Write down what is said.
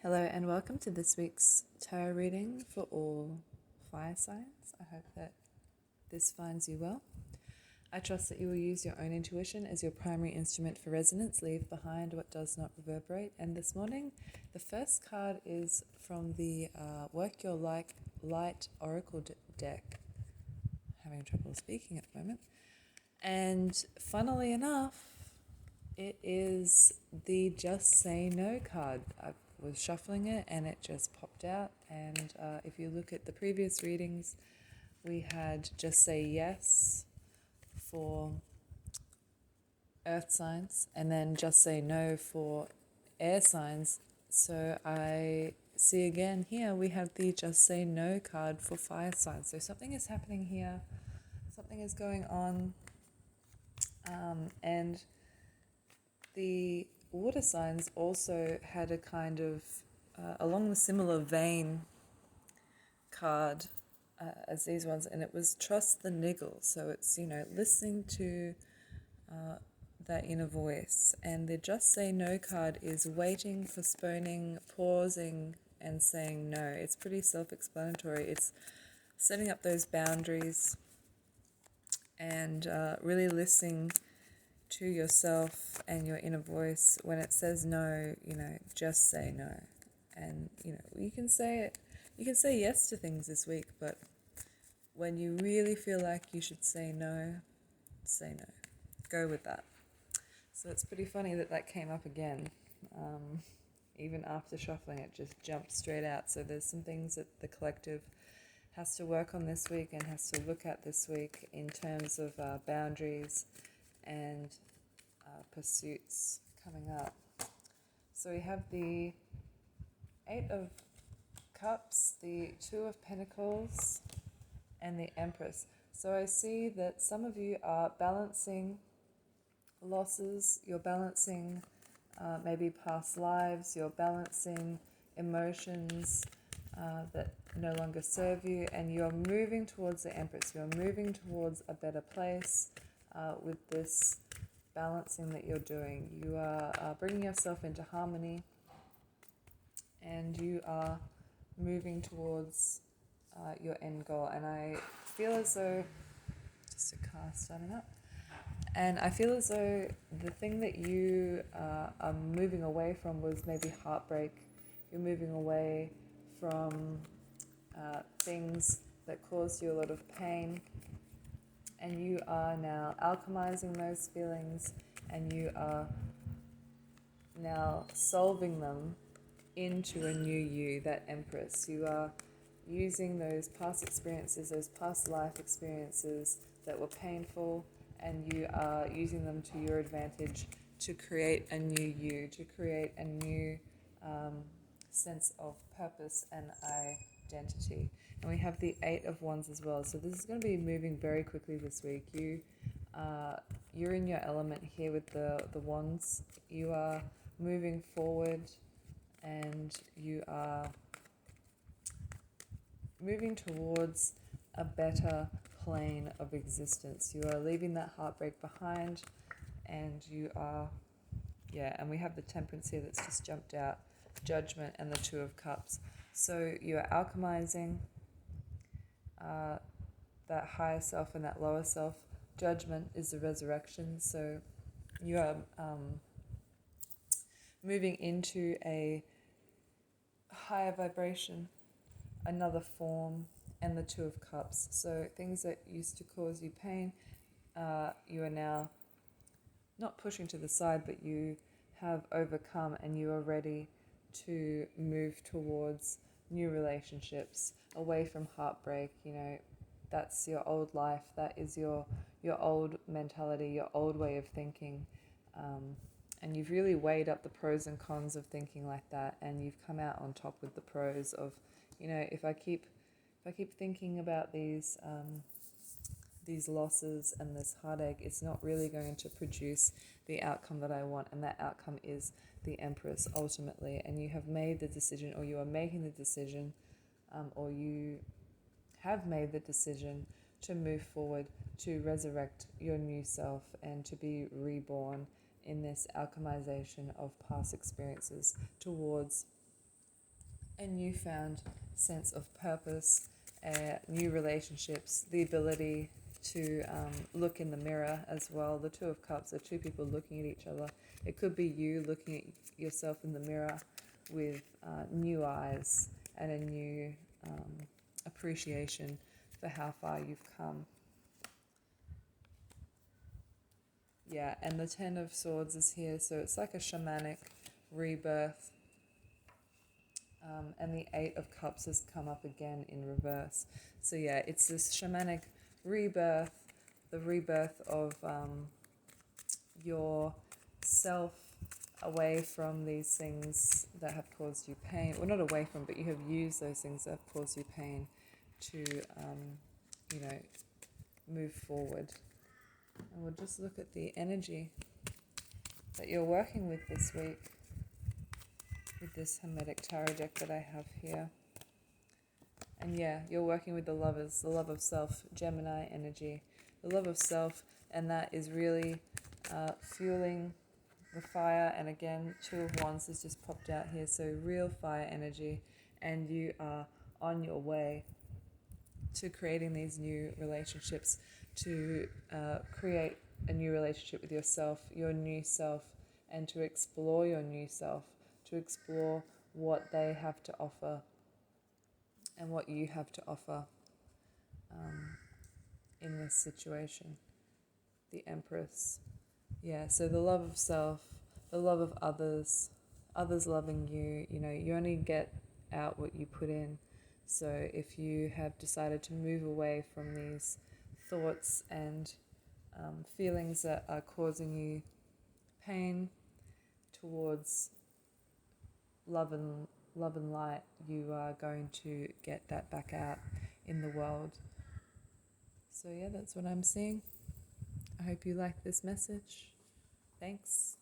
Hello and welcome to this week's tarot reading for all fire signs. I hope that this finds you well. I trust that you will use your own intuition as your primary instrument for resonance. Leave behind what does not reverberate. And this morning, the first card is from the Work Your Light Oracle deck. Having trouble speaking at the moment. And funnily enough, it is the Just Say No card. I was shuffling it and it just popped out. And if you look at the previous readings, we had Just Say Yes for earth signs and then Just Say No for air signs. So I see again here we have the Just Say No card for fire signs. So something is happening here, something is going on, and the water signs also had a kind of, along the similar vein card as these ones, and it was Trust the Niggle. So it's, listening to that inner voice. And the Just Say No card is waiting, postponing, pausing, and saying no. It's pretty self-explanatory. It's setting up those boundaries and really listening to yourself and your inner voice. When it says no, just say no. And you can say yes to things this week, but when you really feel like you should say no, go with that. So it's pretty funny that came up again. Even after shuffling, it just jumped straight out. So there's some things that the collective has to work on this week and has to look at this week in terms of boundaries and pursuits coming up. So we have the Eight of Cups, the Two of Pentacles, and the Empress. So I see that some of you are balancing losses, you're balancing maybe past lives, you're balancing emotions that no longer serve you, and you're moving towards the Empress. You're moving towards a better place with this balancing that you're doing. You are bringing yourself into harmony, and you are moving towards your end goal. And I feel as though, just a card starting up, and I feel as though the thing that you are moving away from was maybe heartbreak. You're moving away from things that caused you a lot of pain, and you are now alchemizing those feelings, and you are now solving them into a new you, that Empress. You are using those past experiences, those past life experiences that were painful, and you are using them to your advantage to create a new you, to create a new sense of purpose and identity. And we have the Eight of Wands as well. So this is going to be moving very quickly this week. You're in your element here with the wands. You are moving forward, and you are moving towards a better plane of existence. You are leaving that heartbreak behind, and you are, and we have the Temperance here that's just jumped out, Judgment, and the Two of Cups. So you are alchemizing that higher self and that lower self. Judgment is the resurrection. So you are moving into a higher vibration, another form, and the Two of Cups. So things that used to cause you pain, you are now not pushing to the side, but you have overcome, and you are ready to move towards new relationships, away from heartbreak. That's your old life, that is your old mentality, your old way of thinking, and you've really weighed up the pros and cons of thinking like that, and you've come out on top with the pros of, if I keep thinking about these losses and this heartache, it's not really going to produce the outcome that I want, and that outcome is the Empress ultimately. And you have made the decision, or you are making the decision, or you have made the decision to move forward, to resurrect your new self, and to be reborn in this alchemization of past experiences towards a newfound sense of purpose, new relationships, the ability to look in the mirror as well. The Two of Cups are two people looking at each other. It could be you looking at yourself in the mirror with new eyes and a new appreciation for how far you've come. Yeah, and the Ten of Swords is here, so it's like a shamanic rebirth. And the Eight of Cups has come up again in reverse. So yeah, it's this shamanic rebirth, the rebirth of your self away from these things that have caused you pain. Well, not away from, but you have used those things that have caused you pain to, move forward. And we'll just look at the energy that you're working with this week with this Hermetic Tarot deck that I have here. And yeah, you're working with the lovers, the love of self, Gemini energy, the love of self, and that is really fueling the fire. And again, Two of Wands has just popped out here, so real fire energy, and you are on your way to creating these new relationships, to create a new relationship with yourself, your new self, and to explore your new self, to explore what they have to offer and what you have to offer in this situation. The Empress. Yeah, so the love of self, the love of others, others loving you. You only get out what you put in. So if you have decided to move away from these thoughts and feelings that are causing you pain towards love and light, you are going to get that back out in the world. So yeah, that's what I'm seeing. I hope you like this message. Thanks.